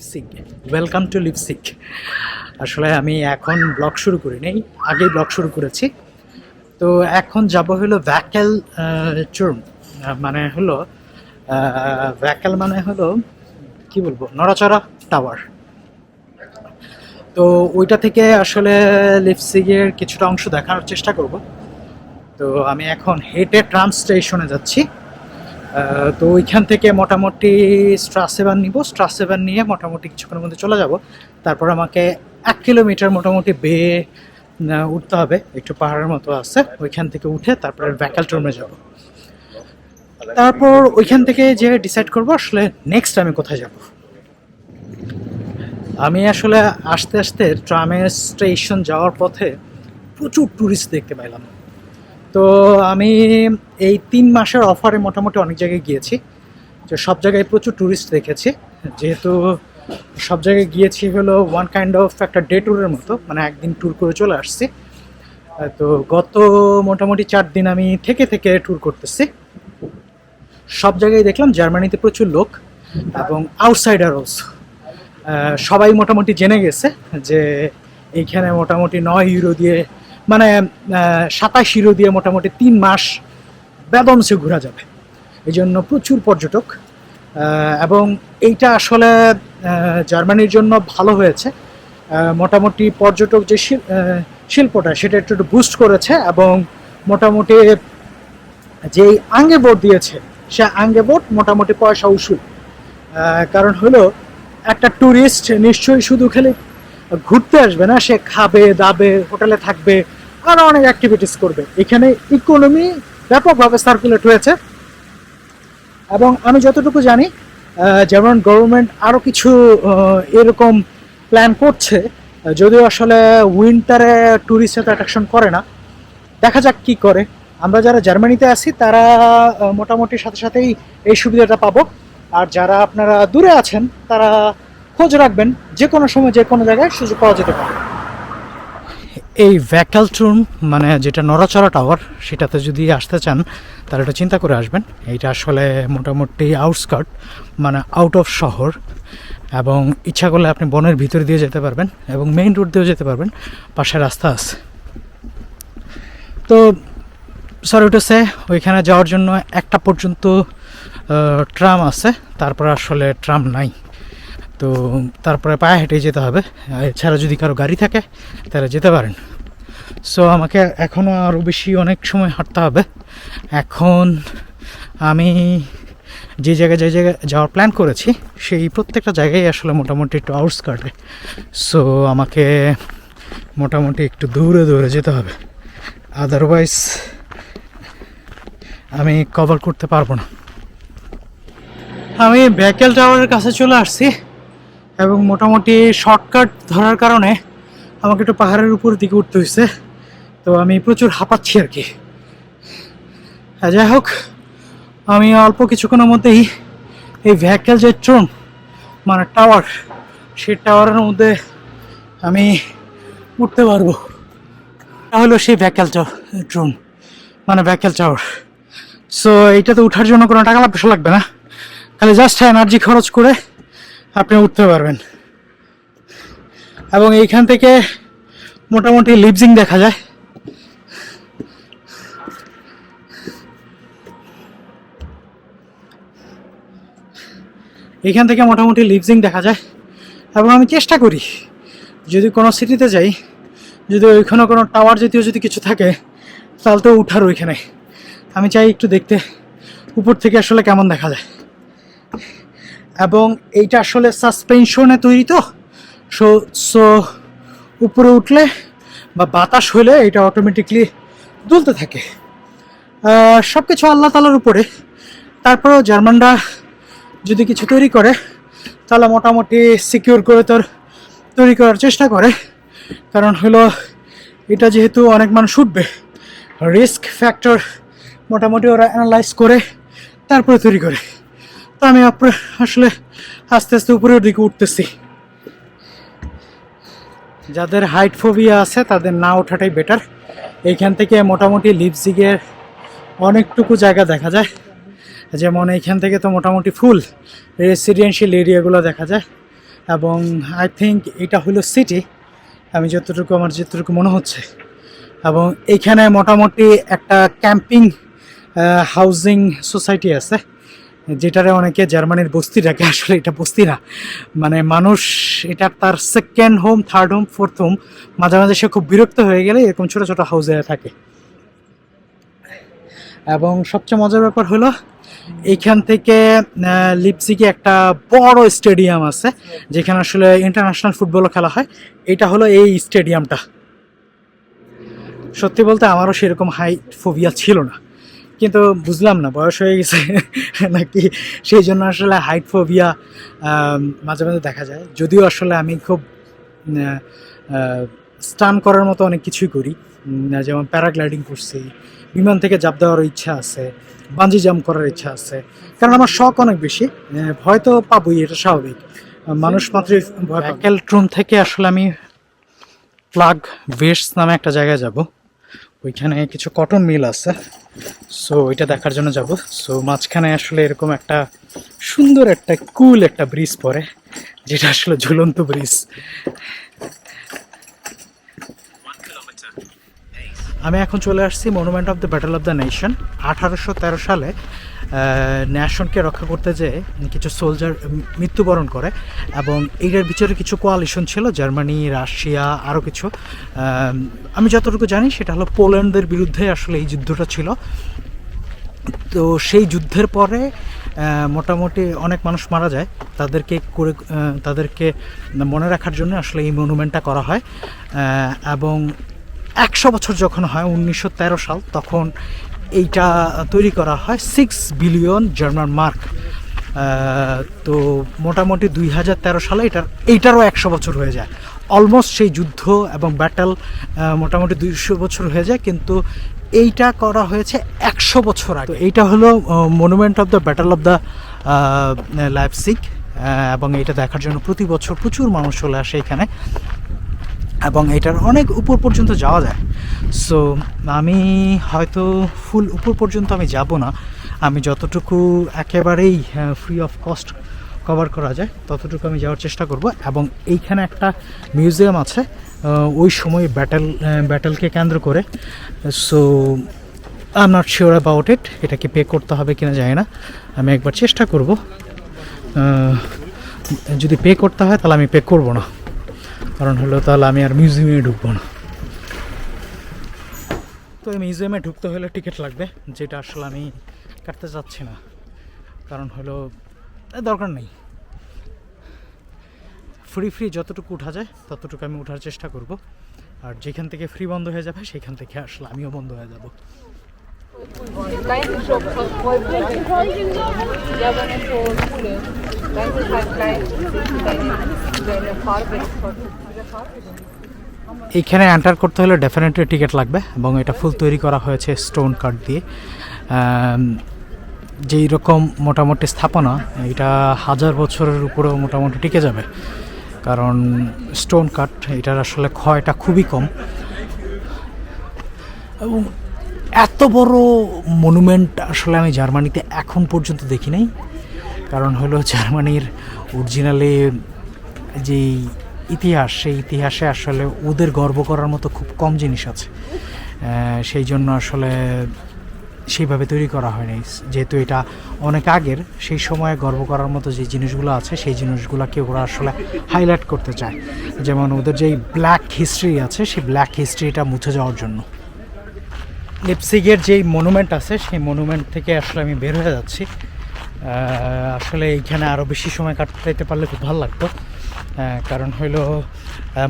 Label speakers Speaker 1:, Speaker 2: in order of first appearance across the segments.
Speaker 1: লিপসিক। Welcome to লিপসিক। আসলে আমি এখন ব্লগ শুরু করি নাই, আগেই ব্লগ শুরু করেছি। তো এখন যাব হলো ভ্যাকেল চুর্ম, মানে হলো ভ্যাকেল মানে হলো কি বলবো, নড়াচড়া টাওয়ার। তো ওইটা থেকে আসলে লিপসিকের কিছুটা অংশ দেখানোর চেষ্টা করব। তো আমি এখন হেঁটে ট্রাম স্টেশনে যাচ্ছি। তো ওইখান থেকে মোটামুটি স্ট্রাসেবান নিব, স্ট্রাসেবান নিয়ে মোটামুটি কিছুক্ষণের মধ্যে চলে যাব। তারপর আমাকে 1 কিলোমিটার মোটামুটি বেয়ে উঠতে হবে, একটু পাহাড়ের মতো আছে, ওইখান থেকে উঠে তারপরে ভ্যাকেল টুর্মে যাব। তারপর ওইখান থেকে যে ডিসাইড করব আসলে নেক্সট আমি কোথায় যাব। আমি আসলে আস্তে আস্তে ট্রামের স্টেশন যাওয়ার পথে প্রচুর ট্যুরিস্ট দেখতে পাইলাম। তো আমি এই 3 মাসের অফারে মোটামুটি অনেক জায়গায় গিয়েছি, যে সব জায়গায় প্রচুর ট্যুরিস্ট দেখেছি। যেহেতু সব জায়গায় গিয়েছি হলো ওয়ান কাইন্ড অফ একটা ডে ট্যুরের মতো, মানে একদিন ট্যুর করে চলে আসছি। তো গত মোটামুটি 4 দিন আমি থেকে থেকে ট্যুর করতেছি। সব জায়গায় দেখলাম জার্মানিতে প্রচুর লোক এবং আউটসাইডার অলসো। সবাই মোটামুটি জেনে গেছে যে এইখানে মোটামুটি 9 ইউরো দিয়ে, মানে 27 ইউরো দিয়ে মোটামুটি 3 মাস বেদমসে ঘোরা যাবে। এই জন্য প্রচুর পর্যটক, এবং এইটা আসলে জার্মানির জন্য ভালো হয়েছে। মোটামুটি পর্যটক যে শিল্পটা সেটা একটু বুস্ট করেছে, এবং মোটামুটি যেই আঙ্গে বোর্ড দিয়েছে সে আঙ্গে বোর্ড মোটামুটি পয়সা উসুল। কারণ হলো একটা ট্যুরিস্ট নিশ্চয়ই শুধু খালি ঘুরতে আসবে না, সে খাবে দাবে, হোটেলে থাকবে, আরও অনেক অ্যাক্টিভিটিস করবে। এখানে ইকোনমি ব্যাপকভাবে সার্কুলেট হয়েছে। এবং আমি যতটুকু জানি যেমন গভর্নমেন্ট আরও কিছু এরকম প্ল্যান করছে, যদিও আসলে উইন্টারে ট্যুরিস্ট এত অ্যাট্রাকশন করে না। দেখা যাক কি করে। আমরা যারা জার্মানিতে আছি তারা মোটামুটি সাথে সাথেই এই সুবিধাটা পাবো। আর যারা আপনারা দূরে আছেন তারা খোঁজ রাখবেন, যে কোনো সময় যে কোনো জায়গায় সুযোগ পাওয়া যেতে পারে। এই ভ্যাকেল টুর্ম মানে যেটা নড়াচড়া টাওয়ার, সেটাতে যদি আসতে চান তাহলে এটা চিন্তা করে আসবেন। এইটা আসলে মোটামুটি আউটস্কার্ট, মানে আউট অফ শহর, এবং ইচ্ছা করলে আপনি বনের ভিতরে দিয়ে যেতে পারবেন এবং মেইন রোড দিয়েও যেতে পারবেন, পাশে রাস্তা আছে। তো সরি টু সে, ওইখানে যাওয়ার জন্য একটা পর্যন্ত ট্রাম আছে, তারপর আসলে ট্রাম নাই। তো তারপরে পায়ে হেঁটে যেতে হবে। এছাড়া যদি কারো গাড়ি থাকে তাহলে যেতে পারেন। সো আমাকে এখনও আরও বেশি অনেক সময় হাঁটতে হবে। এখন আমি যে জায়গায় যাওয়ার প্ল্যান করেছি সেই প্রত্যেকটা জায়গায় আসলে মোটামুটি একটু আউটস্কার্টে। সো আমাকে মোটামুটি একটু দূরে দূরে যেতে হবে, আদারওয়াইজ আমি কভার করতে পারবো না। আমি ভ্যাকেল টাওয়ারের কাছে চলে আসছি, এবং মোটামুটি শর্টকাট ধরার কারণে আমাকে একটু পাহাড়ের উপর দিকে উঠতে হয়েছে। তো আমি প্রচুর হাঁপাচ্ছি আর কি। যাই হোক, আমি অল্প কিছুক্ষণের মধ্যেই এই ভ্যাকেল যে ট্রুম মানে টাওয়ার, সেই টাওয়ারের মধ্যে আমি উঠতে পারবো। তাহলে সেই ভ্যাকেল ট্রুম মানে ভ্যাকেল টাওয়ার। সো এইটাতে উঠার জন্য কোনো টাকা পয়সা লাগবে না, খালি জাস্ট এনার্জি খরচ করে আপনি উঠতে পারবেন। এবং এইখান থেকে মোটামুটি লিপজিং দেখা যায়। এইখান থেকে মোটামুটি লিপজিং দেখা যায়। এবং আমি চেষ্টা করি যদি কোনো সিটিতে যাই, যদি ওইখানে কোনো টাওয়ার জাতীয় যদি কিছু থাকে তাহলে তো উঠার ওইখানে আমি চাই একটু দেখতে উপর থেকে আসলে কেমন দেখা যায়। এবং এইটা আসলে সাসপেনশনে তৈরি, তো সো উপরে উঠলে বা বাতাস হলে এটা অটোমেটিকলি দুলতে থাকে। সব কিছু আল্লাহ তাআলার উপরে। তারপরেও জার্মানরা যদি কিছু তৈরি করে তাহলে মোটামুটি সিকিউর করে তৈরি করার চেষ্টা করে। কারণ হলো এটা যেহেতু অনেক মানুষ উঠবে, রিস্ক ফ্যাক্টর মোটামুটি ওরা অ্যানালাইজ করে তারপরে তৈরি করে। তো আমি আসলে আস্তে আস্তে উপরের দিকে উঠতেছি। যাদের হাইট ফোবিয়া আছে তাদের না ওঠাটাই বেটার। এইখান থেকে মোটামুটি লিপজিগের অনেকটুকু জায়গা দেখা যায়। যেমন এইখান থেকে তো মোটামুটি ফুল রেসিডেন্সিয়াল এরিয়াগুলো দেখা যায়। এবং আই থিঙ্ক এটা হলো সিটি, আমি আমার যতটুকু মনে হচ্ছে। এবং এইখানে মোটামুটি একটা ক্যাম্পিং হাউজিং সোসাইটি আছে, যেটারে অনেকে জার্মানির বস্তি ডাকে। আসলে এটা বস্তি না, মানে মানুষ এটা তার second home, third home, fourth home. মাঝে মাঝে সে খুব বিরক্ত হয়ে গেলে এরকম ছোটো ছোটো হাউসে থাকে। এবং সবচেয়ে মজার ব্যাপার হলো এইখান থেকে লিপজিগে একটা বড় স্টেডিয়াম আছে, যেখানে আসলে ইন্টারন্যাশনাল ফুটবলও খেলা হয়। এটা হলো এই স্টেডিয়ামটা। সত্যি বলতে আমারও সেরকম হাইট ফোবিয়া ছিল না, কিন্তু বুঝলাম না বয়স হয়ে গেছে নাকি সেই জন্য আসলে হাইট ফোবিয়া মাঝে মাঝে দেখা যায়। যদিও আসলে আমি খুব স্টান করার মতো অনেক কিছুই করি, যেমন প্যারাগ্লাইডিং করছি, বিমান থেকে জাপ দেওয়ার ইচ্ছা আছে, বাঞ্জি জাম্প করার ইচ্ছা আছে। কারণ আমার শখ অনেক বেশি, ভয় তো পাবোই, এটা স্বাভাবিক, মানুষ মাত্রই ভয় পায়। ক্যালট্রুম থেকে আসলে আমি প্লাগ ভেস্ট নামে একটা জায়গায় যাব। ওইখানে কিছু কটন মিল আছে, সো ওইটা দেখার জন্য যাব। সো মাঝখানে আসলে এরকম একটা সুন্দর একটা কুল একটা ব্রিজ পড়ে, যেটা আসলে ঝুলন্ত ব্রিজ। আমি এখন চলে আসছি monument of the battle of the nation. 1813 সালে নেশনকে রক্ষা করতে যেয়ে কিছু সোলজার মৃত্যুবরণ করে, এবং এইটার ভিতরে কিছু কোয়ালিশন ছিল, জার্মানি, রাশিয়া, আরও কিছু। আমি যতটুকু জানি সেটা হলো পোল্যান্ডের বিরুদ্ধে আসলে এই যুদ্ধটা ছিল। তো সেই যুদ্ধের পরে মোটামুটি অনেক মানুষ মারা যায়, তাদেরকে মনে রাখার জন্য আসলে এই মনুমেন্টটা করা হয়। এবং 100 বছর যখন হয় 1913 সাল, তখন এইটা তৈরি করা হয় 6 বিলিয়ন জার্মান মার্ক। তো মোটামুটি 2013 সালে এইটারও 100 বছর হয়ে যায়। অলমোস্ট সেই যুদ্ধ এবং ব্যাটেল মোটামুটি 200 বছর হয়ে যায়, কিন্তু এইটা করা হয়েছে 100 বছর আগে। এইটা হলো monument of the battle of the Leipzig, এবং এটা দেখার জন্য প্রতি বছর প্রচুর মানুষ চলে আসে এখানে, এবং এটার অনেক উপর পর্যন্ত যাওয়া যায়। সো আমি হয়তো ফুল উপর পর্যন্ত আমি যাব না, আমি যতটুকু একেবারেই ফ্রি অফ কস্ট কভার করা যায় ততটুকু আমি যাওয়ার চেষ্টা করব। এবং এইখানে একটা মিউজিয়াম আছে ওই সময় ব্যাটেলকে কেন্দ্র করে। So I am not sure about it, এটাকে পে করতে হবে কিনা জানি না, আমি একবার চেষ্টা করব। যদি পে করতে হয় তাহলে আমি পে করব না, কারণ হলো তাহলে আমি আর মিউজিয়ামে ঢুকবো না। তো এই মিউজিয়ামে ঢুকতে হলে টিকিট লাগবে, যেটা আসলে আমি কাটতে চাচ্ছি না, কারণ হলো দরকার নেই। ফ্রি যতটুকু উঠা যায় ততটুকু আমি উঠার চেষ্টা করব, আর যেখান থেকে ফ্রি বন্ধ হয়ে যাবে সেখান থেকে আসলে আমিও বন্ধ হয়ে যাব। এইখানে এন্টার করতে হলে ডেফিনেটলি টিকিট লাগবে, এবং এটা ফুল তৈরি করা হয়েছে স্টোন কাট দিয়ে। যেই রকম মোটামুটি স্থাপনা, এটা 1000 বছরের উপরেও মোটামুটি টিকে যাবে, কারণ স্টোন কাট, এটার আসলে ক্ষয়টা খুবই কম। এবং এত বড় মনুমেন্ট আসলে আমি জার্মানিতে এখন পর্যন্ত দেখি নাই, কারণ হলো জার্মানির অরিজিনালি যেই ইতিহাস, সেই ইতিহাসে আসলে ওদের গর্ব করার মতো খুব কম জিনিস আছে, সেই জন্য আসলে সেইভাবে তৈরি করা হয়নি। যেহেতু এটা অনেক আগের, সেই সময়ে গর্ব করার মতো যে জিনিসগুলো আছে সেই জিনিসগুলোকে ওরা আসলে হাইলাইট করতে চায়, যেমন ওদের যেই ব্ল্যাক হিস্ট্রি আছে সেই ব্ল্যাক হিস্ট্রিটা মুছে যাওয়ার জন্য। লিপজিগের যেই মনুমেন্ট আছে সেই মনুমেন্ট থেকে আসলে আমি বের হয়ে যাচ্ছি। আসলে এইখানে আরও বেশি সময় কাটাতে পারলে খুব ভালো লাগতো, কারণ হইলো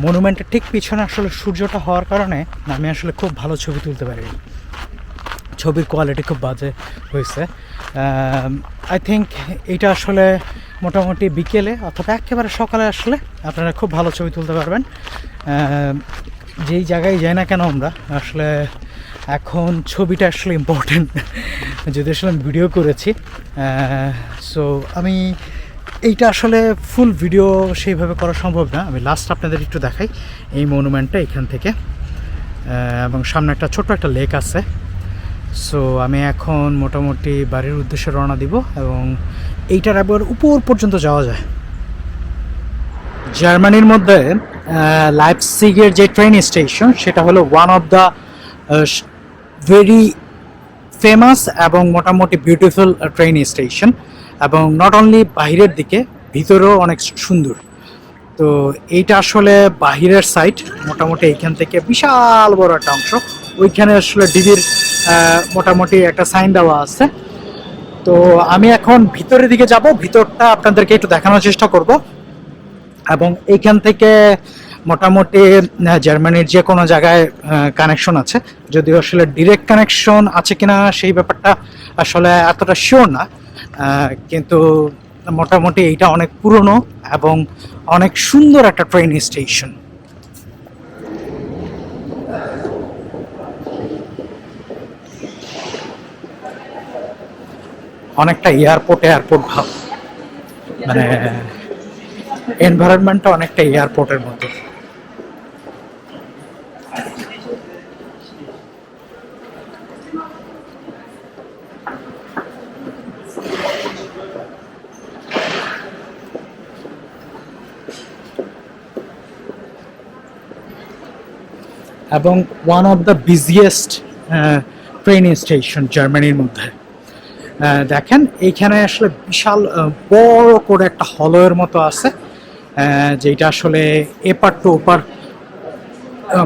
Speaker 1: মনুমেন্টের ঠিক পিছনে আসলে সূর্যটা হওয়ার কারণে আমি আসলে খুব ভালো ছবি তুলতে পারি, ছবির কোয়ালিটি খুব বাজে হয়েছে। আই থিঙ্ক এটা আসলে মোটামুটি বিকেলে অথবা একেবারে সকালে আসলে আপনারা খুব ভালো ছবি তুলতে পারবেন। যেই জায়গায় যাই না কেন আমরা, আসলে এখন ছবিটা আসলে ইম্পর্টেন্ট, যদি আসলে আমি ভিডিও করেছি। সো আমি এইটা আসলে ফুল ভিডিও সেইভাবে করা সম্ভব না, আমি লাস্ট আপনাদের একটু দেখাই এই মনুমেন্টটা এখান থেকে, এবং সামনে একটা ছোট্ট একটা লেক আছে। সো আমি এখন মোটামুটি বাড়ির উদ্দেশ্যে রওনা দিব, এবং এইটার একবার উপর পর্যন্ত যাওয়া যায়। জার্মানির মধ্যে লাইপজিগের যে ট্রেন স্টেশন সেটা হলো one of the very famous এবং মোটামুটি বিউটিফুল ট্রেন স্টেশন, এবং নট অনলি বাহিরের দিকে, ভিতরেও অনেক সুন্দর। তো এইটা আসলে বাহিরের সাইড, মোটামুটি এইখান থেকে বিশাল বড় একটা অংশ, ওইখানে আসলে ডিবির মোটামুটি একটা সাইন দেওয়া আছে। তো আমি এখন ভিতরের দিকে যাব, ভিতরটা আপনাদেরকে একটু দেখানোর চেষ্টা করব, এবং এইখান থেকে মোটামুটি জার্মানির যে কোনো জায়গায় কানেকশন আছে, যদিও আসলে ডিরেক্ট কানেকশন আছে কিনা সেই ব্যাপারটা আসলে এতটা শিওর না, কিন্তু মোটামুটি এইটা অনেক পুরনো এবং অনেক সুন্দর একটা ট্রেন স্টেশন। অনেকটা এয়ারপোর্ট ভাব, মানে এনভায়রনমেন্টটা অনেকটা এয়ারপোর্টের মতো। এবং one of the busiest train station জার্মানির মধ্যে। দেখেন এইখানে আসলে বিশাল বড় করে একটা হলয়ের মতো আছে, যেটা আসলে এপার টু ওপার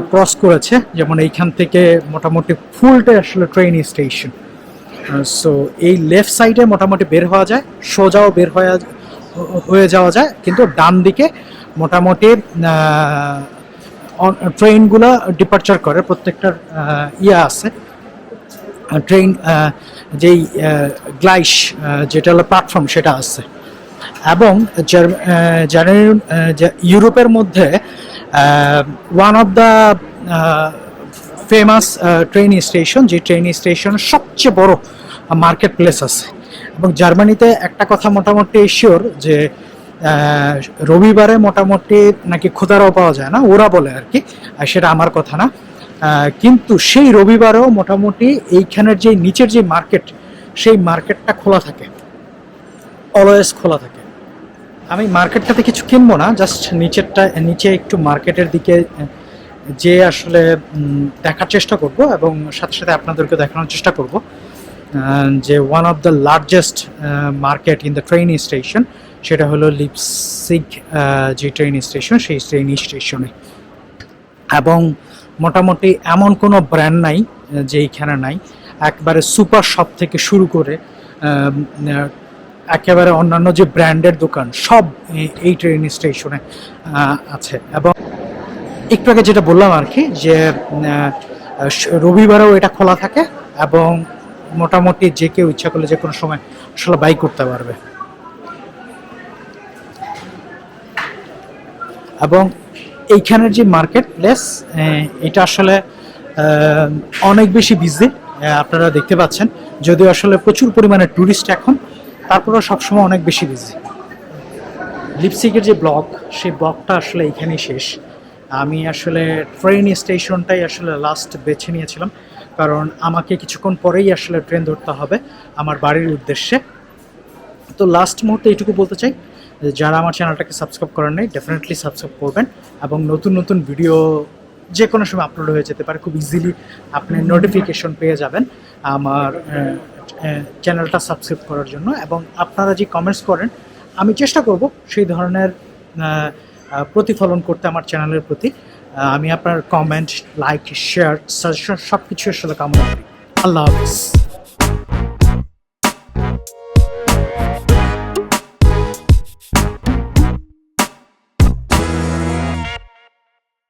Speaker 1: ক্রস করেছে। যেমন এইখান থেকে মোটামুটি ফুলটা আসলে ট্রেন স্টেশন। সো এই লেফট সাইডে মোটামুটি বের হওয়া যায়, সোজাও বের হয়ে যাওয়া যায়, কিন্তু ডান দিকে মোটামুটি ট্রেনগুলো ডিপার্চার করে, প্রত্যেকটার ইয়ে আছে, ট্রেন যেই গ্লাইস যেটা হলো প্ল্যাটফর্ম সেটা আছে। এবং ইউরোপের মধ্যে one of the famous train station, যে ট্রেন স্টেশন সবচেয়ে বড় মার্কেট প্লেস আছে। এবং জার্মানিতে একটা কথা মোটামুটি শিওর, যে রবিবারে মোটামুটি নাকি খোদারাও পাওয়া যায় না, ওরা বলে আর কি, সেটা আমার কথা না, কিন্তু সেই রবিবারেও মোটামুটি এইখানের যে নিচের যে মার্কেট, সেই মার্কেটটা খোলা থাকে, অলওয়েজ খোলা থাকে। আমি মার্কেটটাতে কিছু কিনবো না, জাস্ট নিচে একটু মার্কেটের দিকে যে আসলে দেখার চেষ্টা করব, এবং সাথে সাথে আপনাদেরকে দেখানোর চেষ্টা করব যে one of the largest market in the train station, সেটা হলো লিপজিগ যে ট্রেন স্টেশন, সেই ট্রেন স্টেশনে। এবং মোটামুটি এমন কোনো ব্র্যান্ড নাই যে এইখানে নাই, একবারে সুপার শপ থেকে শুরু করে একেবারে অন্যান্য যে ব্র্যান্ডের দোকান সব এই ট্রেন স্টেশনে আছে। এবং একটু আগে যেটা বললাম আর কি, যে রবিবারেও এটা খোলা থাকে, এবং মোটামুটি যে কেউ ইচ্ছা করলে যে কোনো সময় আসলে বাই করতে পারবে। এবং এইখানের যে মার্কেট প্লেস, এটা আসলে অনেক বেশি বিজি, আপনারা দেখতে পাচ্ছেন, যদিও আসলে প্রচুর পরিমাণে ট্যুরিস্ট এখন, তারপরেও সবসময় অনেক বেশি বিজি। লিপজিগের যে ব্লগ, সেই ব্লগটা আসলে এইখানেই শেষ। আমি আসলে ট্রেন স্টেশনটাই আসলে লাস্ট বেছে নিয়েছিলাম, কারণ আমাকে কিছুক্ষণ পরেই আসলে ট্রেন ধরতে হবে আমার বাড়ির উদ্দেশ্যে। তো লাস্ট মুহূর্তে এইটুকু বলতে চাই, যারা আমার চ্যানেলটাকে সাবস্ক্রাইব করেন নাই, ডেফিনেটলি সাবস্ক্রাইব করবেন, এবং নতুন নতুন ভিডিও যে কোনো সময় আপলোড হয়ে যেতে পারে, খুব ইজিলি আপনি নোটিফিকেশন পেয়ে যাবেন আমার চ্যানেলটা সাবস্ক্রাইব করার জন্য। এবং আপনারা যে কমেন্টস করেন, আমি চেষ্টা করব সেই ধরনের প্রতিফলন করতে আমার চ্যানেলের প্রতি। আমি আপনার কমেন্ট, লাইক, শেয়ার, সাজেশন সব কিছু আসলে কামনা করি। আল্লাহ হাফিজ।